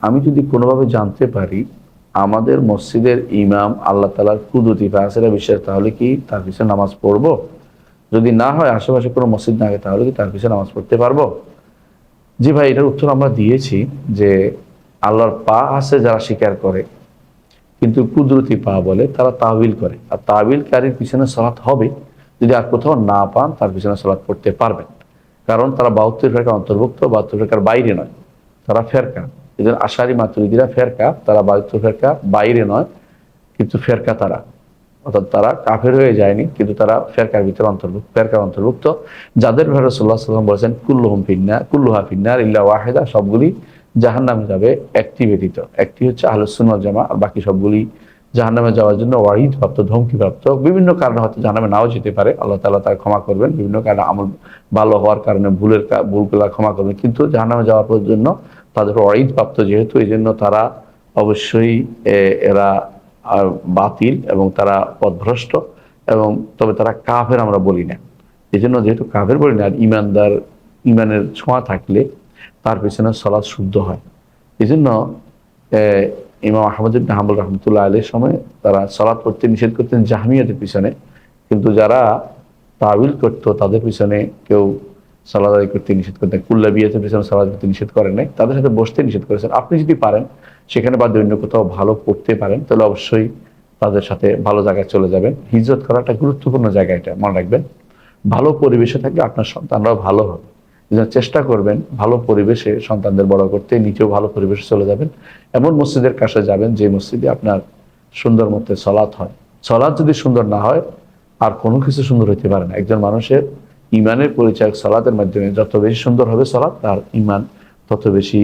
আমি যদি কোনোভাবে জানতে পারি আমাদের মসজিদের ইমাম আল্লাহ তাআলার কুদরতি ফাসেরা বিশ্বাস, তাহলে কি তার পিছনে নামাজ পড়বো? যদি না হয়, আশেপাশে কোনো মসজিদ না থাকে, তাহলে কি তার পিছনে নামাজ পড়তে পারবো? জি ভাই, এটার উত্তর আমরা দিয়েছি যে আল্লাহর পা আছে যারা স্বীকার করে কিন্তু কুদরতি পা বলে, তারা তাহবিল করে। আর তাহবিলকারীর পিছনে সালাত হবে, যদি আর কোথাও না পান তার পিছনে সালাত পড়তে পারবেন। কারণ তারা 72 ফেরকার অন্তর্ভুক্ত, 72 ফেরকার বাইরে নয়, তারা ফেরকা। এদের আশারি মাতুরিদিরা ফেরকা, তারা 72 ফেরকা বাইরে নয়, কিন্তু ফেরকা তারা, অর্থাৎ তারা কাফের হয়ে যায়নি, কিন্তু তারা ফেরকার ভিতরে অন্তর্ভুক্ত, ফেরকার অন্তর্ভুক্ত, যাদের ব্যাপারে রাসূলুল্লাহ সাল্লাল্লাহু আলাইহি ওয়াসাল্লাম বলেছেন কুল্লুহা ফিন্নার ইল্লা ওয়াহিদা, সবগুলি জাহান্নামে যাবে, একটি ব্যতীত। একটি হচ্ছে আহলুস সুন্নাহ ওয়াল জামাআহ, আর বাকি সবগুলি জাহান্নামে যাওয়ার জন্য ওয়াইদ প্রাপ্ত, ধমকি প্রাপ্ত। বিভিন্ন কারণে হয়তো জাহান্নামে নাও যেতে পারে, আল্লাহ তাআলা তার ক্ষমা করবেন, বিভিন্ন কারণে আমল ভালো হওয়ার কারণে ভুলগুলা ক্ষমা করবেন, কিন্তু জাহান্নামে যাওয়ার জন্য তাদের ওয়াইদ প্রাপ্ত যেহেতু, এই জন্য তারা অবশ্যই এরা আর বাতিল এবং তারা পথভ্রষ্ট, এবং তবে তারা কাফের আমরা বলি না। এই জন্য যেহেতু কাফের বলি না, আর ইমানদার, ইমানের ছোঁয়া থাকলে তার পেছনে সালাত শুদ্ধ হয়। এই জন্য ইমাম আহমদ ইবনে হাম্বল রহমতুল্লাহ আলাইহির সময় তারা সালাত পড়তে নিষেধ করতেন জাহমিয়াদের পিছনে, কিন্তু যারা তাবিল করতো তাদের পিছনে কেউ সালাত আদায় করতে নিষেধ করতেন। কুল্লাবিয়াতের পিছনে সালাত করতে নিষেধ করেন নাই, তাদের সাথে বসতে নিষেধ করেছেন। আপনি যদি পারেন সেখানে বা অন্য কোথাও ভালো পড়তে পারেন, তাহলে অবশ্যই তাদের সাথে ভালো জায়গায় চলে যাবেন। হিজরত করাটা গুরুত্বপূর্ণ জায়গা, এটা মনে রাখবেন। ভালো পরিবেশে থাকলে আপনার সন্তানরাও ভালো হবে। চেষ্টা করবেন ভালো পরিবেশে সন্তানদের বড় করতে, নিজেও ভালো পরিবেশে চলে যাবেন। এমন মসজিদের কাছে যাবেন যে মসজিদে আপনার সুন্দর মতো সালাত হয়। সালাত যদি সুন্দর না হয়, আর কোনো কিছু সুন্দর হইতে পারে না। একজন মানুষের ইমানের পরিচয় সালাতের মাধ্যমে, যত বেশি সুন্দর হবে সালাত, তার ইমান তত বেশি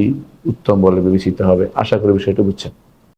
উত্তম বলে বিবেচিত হবে। আশা করি বিষয়টা বুঝছেন।